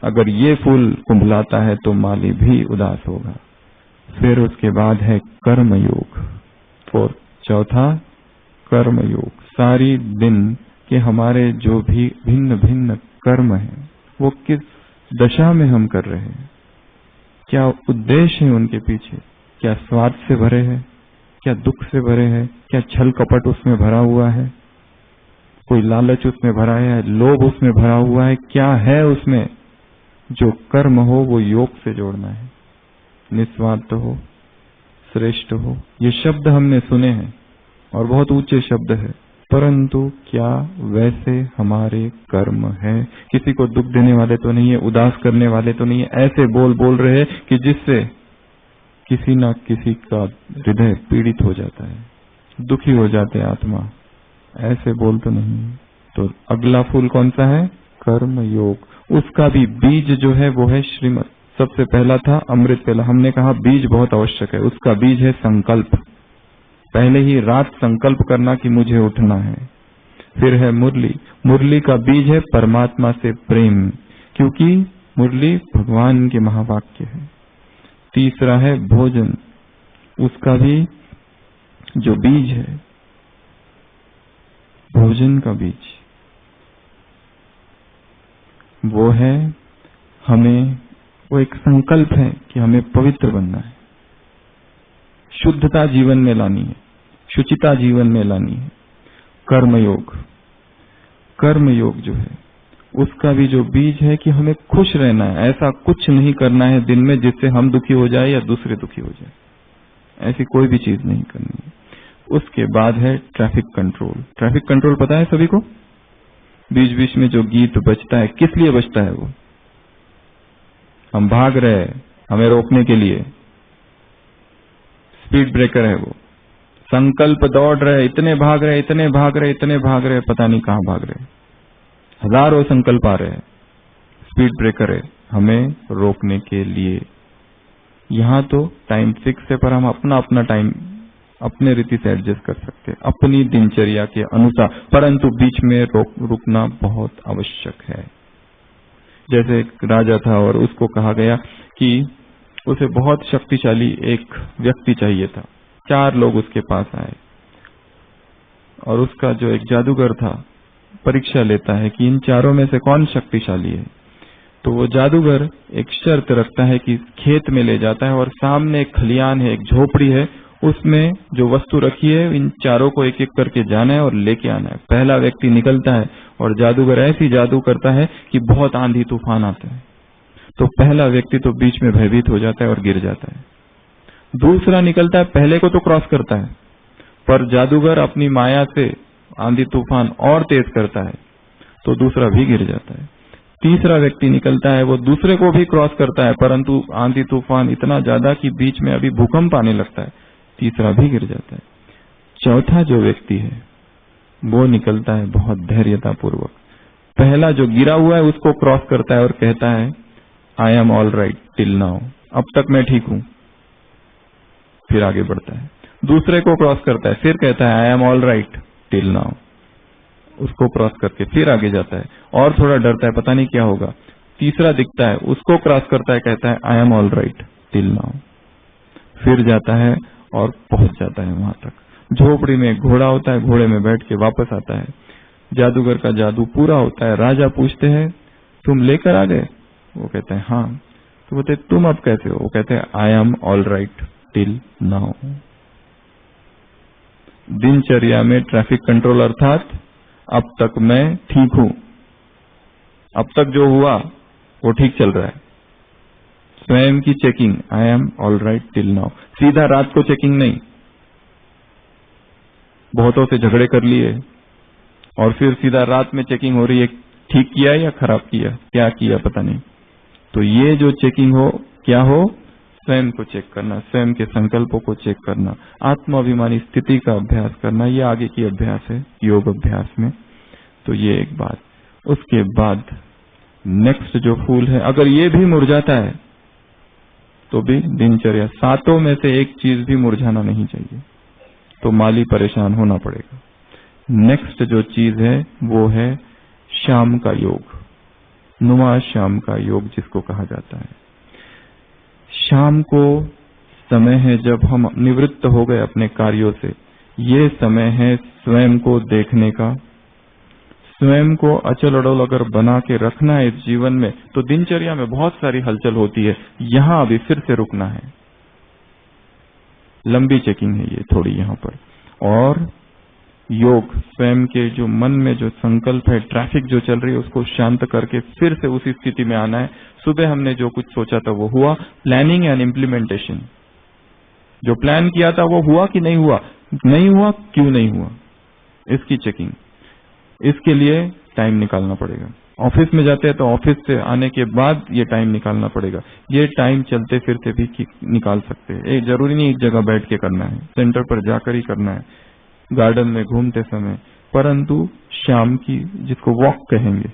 अगर ये फूल कुंभलाता है तो माली भी उदास होगा। फिर उसके बाद है कर्म योग। चौथा कर्म योग। सारी दिन के हमारे जो भी भिन्न भिन्न कर्म हैं वो किस दशा में हम कर रहे हैं, क्या उद्देश्य है उनके पीछे, क्या स्वार्थ से भरे हैं, क्या दुख से भरे हैं, क्या छल कपट उसमें भरा हुआ है, कोई लालच उसमें भरा है, लोभ उसमें भरा हुआ है, क्या है उसमें। जो कर्म हो वो योग से जोड़ना है, निस्वार्थ हो, श्रेष्ठ हो। ये शब्द हमने सुने हैं और बहुत ऊंचे शब्द है, परंतु क्या वैसे हमारे कर्म है? किसी को दुख देने वाले तो नहीं है, उदास करने वाले तो नहीं है, ऐसे बोल रहे हैं कि जिससे किसी न किसी का हृदय पीड़ित हो जाता है, दुखी हो जाते आत्मा, ऐसे बोल तो नहीं है। तो अगला फूल कौन सा है? कर्म योग। उसका भी बीज जो है वो है श्रीमत। सबसे पहला था अमृत पहला, हमने कहा बीज बहुत आवश्यक है, उसका बीज है संकल्प। पहले ही रात संकल्प करना कि मुझे उठना है। फिर है मुरली, मुरली का बीज है परमात्मा से प्रेम, क्योंकि मुरली भगवान के महावाक्य है। तीसरा है भोजन, उसका भी जो बीज है, भोजन का बीज वो है हमें, वो एक संकल्प है कि हमें पवित्र बनना है, शुद्धता जीवन में लानी है, शुचिता जीवन में लानी है। कर्मयोग, कर्मयोग जो है उसका भी जो बीज है कि हमें खुश रहना है, ऐसा कुछ नहीं करना है दिन में जिससे हम दुखी हो जाए या दूसरे दुखी हो जाए, ऐसी कोई भी चीज नहीं करनी है। उसके बाद है ट्रैफिक कंट्रोल। ट्रैफिक कंट्रोल पता है सभी को? बीच बीच में जो गीत बजता है, किस लिए बजता है वो? हम भाग रहे हैं, हमें रोकने के लिए। स्पीड ब्रेकर है वो। संकल्प दौड़ रहे, इतने भाग रहे, इतने भाग रहे, इतने भाग रहे, पता नहीं कहां भाग रहे, हजारों संकल्प आ रहे हैं। स्पीड ब्रेकर है हमें रोकने के लिए। यहां तो टाइम फिक्स है, पर हम अपना अपना टाइम अपने रीति से एडजस्ट कर सकते हैं, अपनी दिनचर्या के अनुसार, परंतु बीच में रुकना बहुत आवश्यक है। जैसे एक राजा था और उसको कहा गया कि उसे बहुत शक्तिशाली एक व्यक्ति चाहिए था। 4 लोग उसके पास आए और उसका जो एक जादूगर था परीक्षा लेता है कि इन चारों में से कौन शक्तिशाली है। तो वो जादूगर एक शर्त रखता है कि खेत में ले जाता है और सामने एक खलियान है, एक झोपड़ी है, उसमें जो वस्तु रखी है इन चारों को एक एक करके जाना है और लेके आना है। पहला व्यक्ति निकलता है और जादूगर ऐसी जादू करता है कि बहुत आंधी तूफान आता है, तो पहला व्यक्ति तो बीच में भयभीत हो जाता है और गिर जाता है। दूसरा निकलता है, पहले को तो क्रॉस करता है, पर जादूगर अपनी माया से आंधी तूफान और तेज करता है तो दूसरा भी गिर जाता है। तीसरा व्यक्ति निकलता है, वो दूसरे को भी क्रॉस करता है, परंतु आंधी तूफान इतना ज्यादा कि बीच में अभी भूकंप आने लगता है, तीसरा भी गिर जाता है। चौथा जो व्यक्ति है वो निकलता है बहुत धैर्यता पूर्वक, पहला जो गिरा हुआ है उसको क्रॉस करता है और कहता है I am all right till now, अब तक मैं ठीक हूं, फिर आगे बढ़ता है। दूसरे को क्रॉस करता है, फिर कहता है I am all right till now, उसको क्रॉस करके फिर आगे जाता है और थोड़ा डरता है, पता नहीं क्या होगा। तीसरा दिखता है, उसको क्रॉस करता है, कहता है I am all right till now, फिर जाता है और पहुंच जाता है वहां तक। झोपड़ी में घोड़ा होता है, घोड़े में बैठ के वापस आता है। जादूगर का जादू पूरा होता है। राजा पूछते हैं तुम लेकर आ गए? वो कहते हैं हाँ। तो बोलते तुम अब कैसे हो? वो कहते हैं I am all right till now. दिनचर्या में ट्रैफिक कंट्रोल अर्थात अब तक मैं ठीक हूं, अब तक जो हुआ वो ठीक चल रहा है। स्वयं की checking, I am all right till now. सीधा रात को चेकिंग नहीं, बहुतों से झगड़े कर लिए और फिर सीधा रात में चेकिंग हो रही है, ठीक किया या खराब किया, क्या किया पता नहीं। तो ये जो चेकिंग हो, क्या हो? स्वयं को चेक करना, स्वयं के संकल्पों को चेक करना, आत्माभिमानी स्थिति का अभ्यास करना, ये आगे की अभ्यास है योग अभ्यास में। तो ये एक बात। उसके बाद नेक्स्ट जो फूल है, अगर ये भी मुरझाता है तो भी दिनचर्या, 7 में से एक चीज भी मुरझाना नहीं चाहिए, तो माली परेशान होना पड़ेगा। नेक्स्ट जो चीज है वो है शाम का योग, नुमा शाम का योग जिसको कहा जाता है। शाम को समय है जब हम निवृत्त हो गए अपने कार्यों से, ये समय है स्वयं को देखने का। स्वयं को अचल अडोल अगर बना के रखना है इस जीवन में, तो दिनचर्या में बहुत सारी हलचल होती है, यहां अभी फिर से रुकना है। लंबी चेकिंग है ये थोड़ी यहां पर। और योग, स्वयं के जो मन में जो संकल्प है, ट्रैफिक जो चल रही है, उसको शांत करके फिर से उसी स्थिति में आना है। सुबह हमने जो कुछ सोचा था वो हुआ। प्लानिंग एंड इम्प्लीमेंटेशन, जो प्लान किया था वो हुआ कि नहीं हुआ, नहीं हुआ क्यों नहीं हुआ, इसकी चेकिंग। इसके लिए टाइम निकालना पड़ेगा। ऑफिस में जाते हैं तो ऑफिस से आने के बाद ये टाइम निकालना पड़ेगा। ये टाइम चलते फिरते भी निकाल सकते हैं। ये जरूरी नहीं एक जगह बैठ के करना है, सेंटर पर जाकर ही करना है, गार्डन में घूमते समय। परंतु शाम की, जिसको वॉक कहेंगे,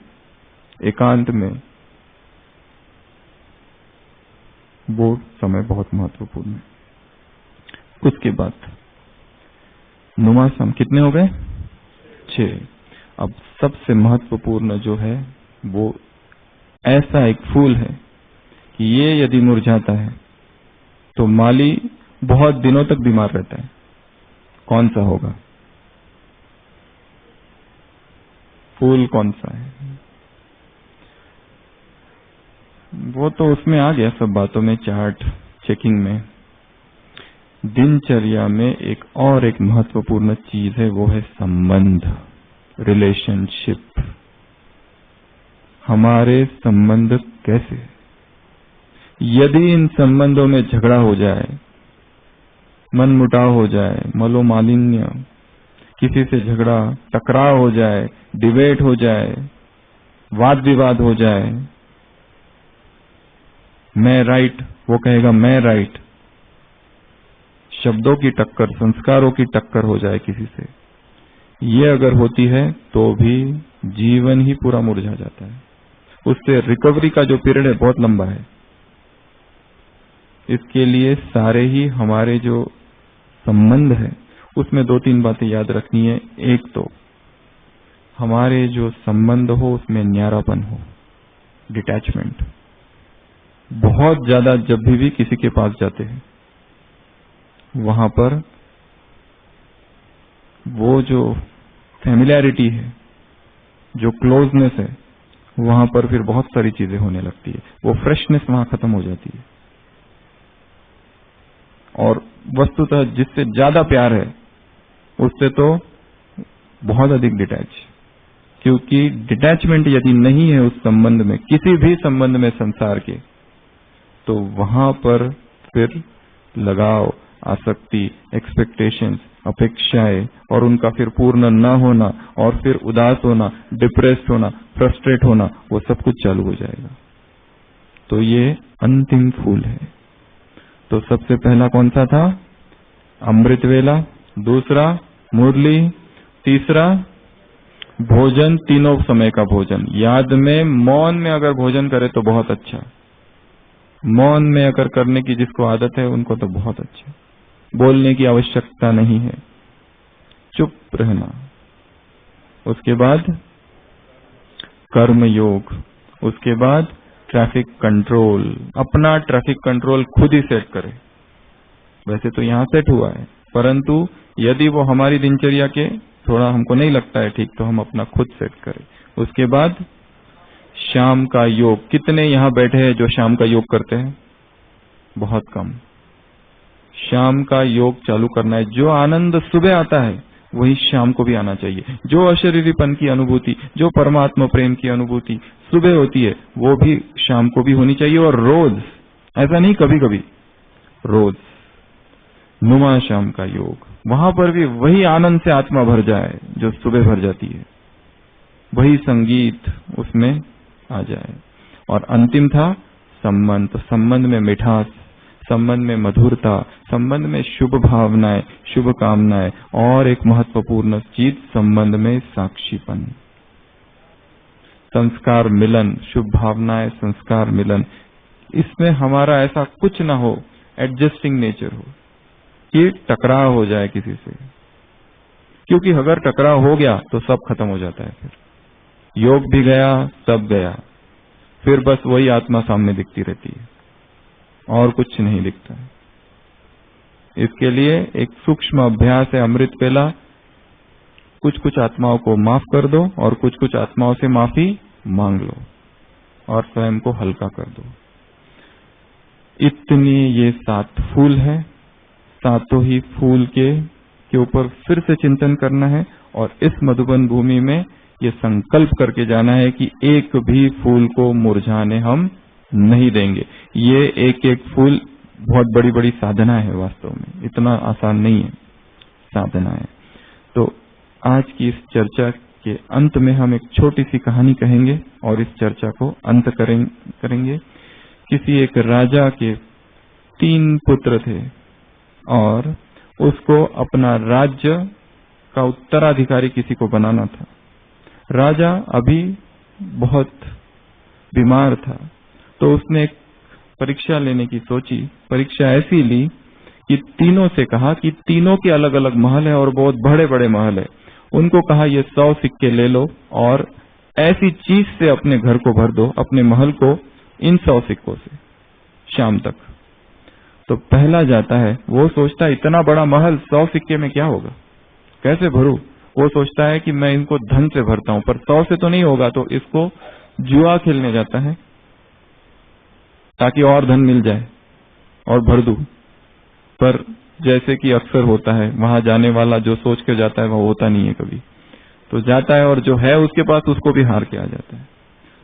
एकांत में, वो समय बहुत महत्वपूर्ण है। उसके बाद नुमा शाम कितने हो गए? 6। अब सबसे महत्वपूर्ण जो है वो ऐसा एक फूल है कि ये यदि मुरझाता है तो माली बहुत दिनों तक बीमार रहता है। कौन सा होगा? फूल कौन सा है? वो तो उसमें आ गया सब बातों में, चार्ट चेकिंग में। दिनचर्या में एक और एक महत्वपूर्ण चीज है, वो है संबंध, रिलेशनशिप। हमारे संबंध कैसे? यदि इन संबंधों में झगड़ा हो जाए, मनमुटाव हो जाए, मनोमालिन्य, किसी से झगड़ा, टकराव हो जाए, डिबेट हो जाए, वाद विवाद हो जाए, मैं राइट, वो कहेगा मैं राइट, शब्दों की टक्कर, संस्कारों की टक्कर हो जाए किसी से, ये अगर होती है तो भी जीवन ही पूरा मुरझा जाता है। उससे रिकवरी का जो पीरियड है बहुत लंबा है। इसके लिए सारे ही हमारे जो संबंध है उसमें 2-3 बातें याद रखनी है। एक तो हमारे जो संबंध हो उसमें न्यारापन हो, डिटैचमेंट। बहुत ज्यादा जब भी किसी के पास जाते हैं, वहां पर वो जो फैमिलियरिटी है, जो क्लोजनेस है, वहां पर फिर बहुत सारी चीजें होने लगती है। वो फ्रेशनेस वहां खत्म हो जाती है। और वस्तुतः जिससे ज्यादा प्यार है उससे तो बहुत अधिक डिटैच, क्योंकि डिटैचमेंट यदि नहीं है उस संबंध में, किसी भी संबंध में संसार के, तो वहां पर फिर लगाव, आसक्ति, एक्सपेक्टेशंस, अपेक्षाएं, और उनका फिर पूर्ण न होना, और फिर उदास होना, डिप्रेस्ड होना, फ्रस्ट्रेट होना, वो सब कुछ चालू हो जाएगा। तो ये अंतिम फूल है। तो सबसे पहला कौन सा था? अमृत वेला। दूसरा मुरली। तीसरा भोजन, तीनों समय का भोजन। याद में, मौन में अगर भोजन करे तो बहुत अच्छा। मौन में अगर करने की जिसको आदत है उनको तो बहुत अच्छा। बोलने की आवश्यकता नहीं है, चुप रहना। उसके बाद कर्म योग। उसके बाद ट्रैफिक कंट्रोल। अपना ट्रैफिक कंट्रोल खुद ही सेट करें। वैसे तो यहां सेट हुआ है, परंतु यदि वो हमारी दिनचर्या के थोड़ा हमको नहीं लगता है ठीक, तो हम अपना खुद सेट करें। उसके बाद शाम का योग। कितने यहां बैठे हैं जो शाम का योग करते हैं? बहुत कम। शाम का योग चालू करना है। जो आनंद सुबह आता है वही शाम को भी आना चाहिए। जो अशरीरीपन की अनुभूति, जो परमात्मा प्रेम की अनुभूति सुबह होती है, वो भी शाम को भी होनी चाहिए। और रोज, ऐसा नहीं कभी कभी, रोज नुमा शाम का योग। वहां पर भी वही आनंद से आत्मा भर जाए जो सुबह भर जाती है, वही संगीत उसमें आ जाए। और अंतिम था संबंध। तो संबंध में मिठास, संबंध में मधुरता, संबंध में शुभ भावनाएं, शुभ कामनाएं, और एक महत्वपूर्ण चीज संबंध में साक्षीपन, संस्कार मिलन, शुभ भावनाएं, संस्कार मिलन। इसमें हमारा ऐसा कुछ ना हो, एडजस्टिंग नेचर हो कि टकराव हो जाए किसी से। क्योंकि अगर टकराव हो गया तो सब खत्म हो जाता है। फिर योग भी गया, सब गया, फिर बस वही आत्मा सामने दिखती रहती है और कुछ नहीं दिखता है। इसके लिए एक सूक्ष्म अभ्यास है अमृत वेला। कुछ कुछ आत्माओं को माफ कर दो और कुछ कुछ आत्माओं से माफी मांग लो और स्वयं को हल्का कर दो। इतनी ये 7 फूल है, सातों ही फूल के ऊपर फिर से चिंतन करना है और इस मधुबन भूमि में ये संकल्प करके जाना है कि एक भी फूल को मुरझाने हम नहीं देंगे। ये एक एक फूल बहुत बड़ी बड़ी साधना है, वास्तव में इतना आसान नहीं है, साधना है। तो आज की इस चर्चा के अंत में हम एक छोटी सी कहानी कहेंगे और इस चर्चा को अंत करेंगे। किसी एक राजा के 3 पुत्र थे और उसको अपना राज्य का उत्तराधिकारी किसी को बनाना था। राजा अभी बहुत बीमार था, तो उसने एक परीक्षा लेने की सोची। परीक्षा ऐसी ली कि तीनों से कहा कि तीनों के अलग अलग महल है और बहुत बड़े बड़े महल है। उनको कहा ये 100 सिक्के ले लो और ऐसी चीज से अपने घर को भर दो, अपने महल को, इन 100 सिक्कों से शाम तक। तो पहला जाता है, वो सोचता है इतना बड़ा महल 100 सिक्के में क्या होगा, कैसे भरूं। वो सोचता है कि मैं इनको धन से भरता हूं, पर 100 से तो नहीं होगा, तो इसको जुआ खेलने जाता है ताकि और धन मिल जाए और भर दूं। पर जैसे कि अक्सर होता है, वहां जाने वाला जो सोच के जाता है वो होता नहीं है कभी। तो जाता है और जो है उसके पास उसको भी हार के आ जाता है।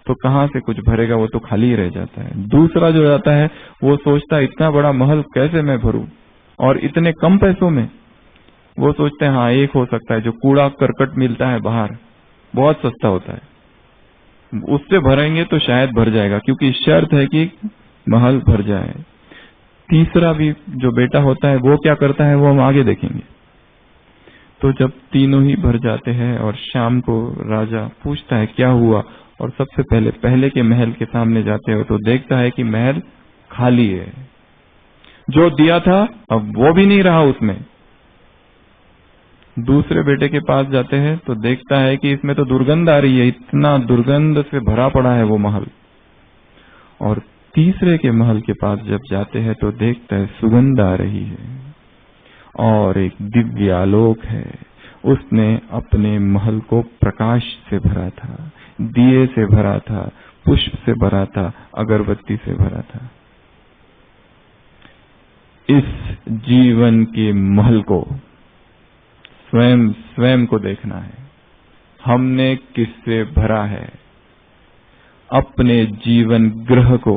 तो कहां से कुछ भरेगा, वो तो खाली ही रह जाता है। दूसरा जो जाता है वो सोचता है इतना बड़ा महल कैसे मैं भरूं और इतने कम पैसों में। वो सोचते हैं हाँ एक हो सकता है, जो कूड़ा करकट मिलता है बाहर बहुत सस्ता होता है, उससे भरेंगे तो शायद भर जाएगा, क्योंकि शर्त है कि महल भर जाए। तीसरा भी जो बेटा होता है वो क्या करता है वो हम आगे देखेंगे। तो जब तीनों ही भर जाते हैं और शाम को राजा पूछता है क्या हुआ, और सबसे पहले के महल के सामने जाते हो तो देखता है कि महल खाली है, जो दिया था अब वो भी नहीं रहा उसमें। दूसरे बेटे के पास जाते हैं तो देखता है कि इसमें तो दुर्गंध आ रही है, इतना दुर्गंध से भरा पड़ा है वो महल। और तीसरे के महल के पास जब जाते हैं तो देखता है सुगंध आ रही है और एक दिव्य आलोक है। उसने अपने महल को प्रकाश से भरा था, दिए से भरा था, पुष्प से भरा था, अगरबत्ती से भरा था। इस जीवन के महल को स्वयं को देखना है, हमने किससे भरा है। अपने जीवन ग्रह को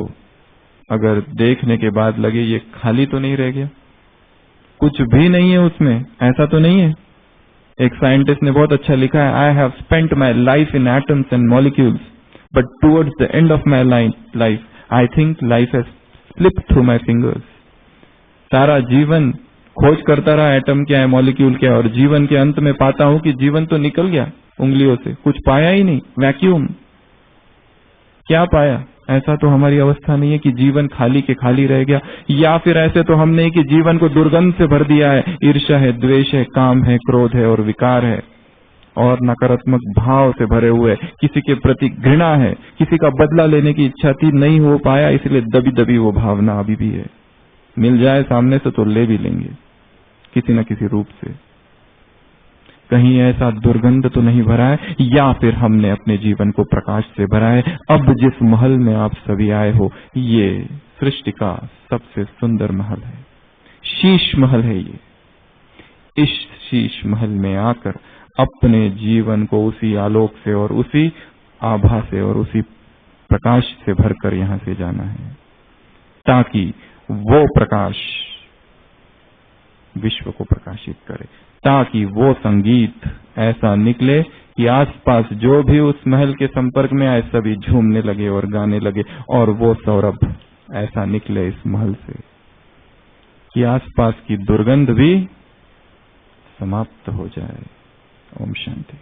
अगर देखने के बाद लगे ये खाली तो नहीं रह गया, कुछ भी नहीं है उसमें, ऐसा तो नहीं है। एक साइंटिस्ट ने बहुत अच्छा लिखा है, I have spent my life in atoms and molecules, but towards the end of my life I think life has slipped through my fingers. सारा जीवन खोज करता रहा एटम क्या है, मॉलिक्यूल क्या है, और जीवन के अंत में पाता हूं कि जीवन तो निकल गया उंगलियों से, कुछ पाया ही नहीं, वैक्यूम। क्या पाया? ऐसा तो हमारी अवस्था नहीं है कि जीवन खाली के खाली रह गया, या फिर ऐसे तो हम नहीं कि जीवन को दुर्गंध से भर दिया है, ईर्ष्या है, द्वेष है, काम है, क्रोध है और विकार है और नकारात्मक भाव से भरे हुए, किसी के प्रति घृणा है, किसी का बदला लेने की इच्छा थी, नहीं हो पाया, इसलिए दबी दबी वो भावना अभी भी है। मिल जाए सामने से तो ले भी लेंगे किसी न किसी रूप से। कहीं ऐसा दुर्गंध तो नहीं भरा है, या फिर हमने अपने जीवन को प्रकाश से भरा है। अब जिस महल में आप सभी आए हो, ये सृष्टि का सबसे सुंदर महल है, शीश महल है ये। इस शीश महल में आकर अपने जीवन को उसी आलोक से और उसी आभा से और उसी प्रकाश से भरकर यहां से जाना है, ताकि वो प्रकाश विश्व को प्रकाशित करे, ताकि वो संगीत ऐसा निकले कि आसपास जो भी उस महल के संपर्क में आए सभी झूमने लगे और गाने लगे, और वो सौरभ ऐसा निकले इस महल से कि आसपास की दुर्गंध भी समाप्त हो जाए। ओम शांति।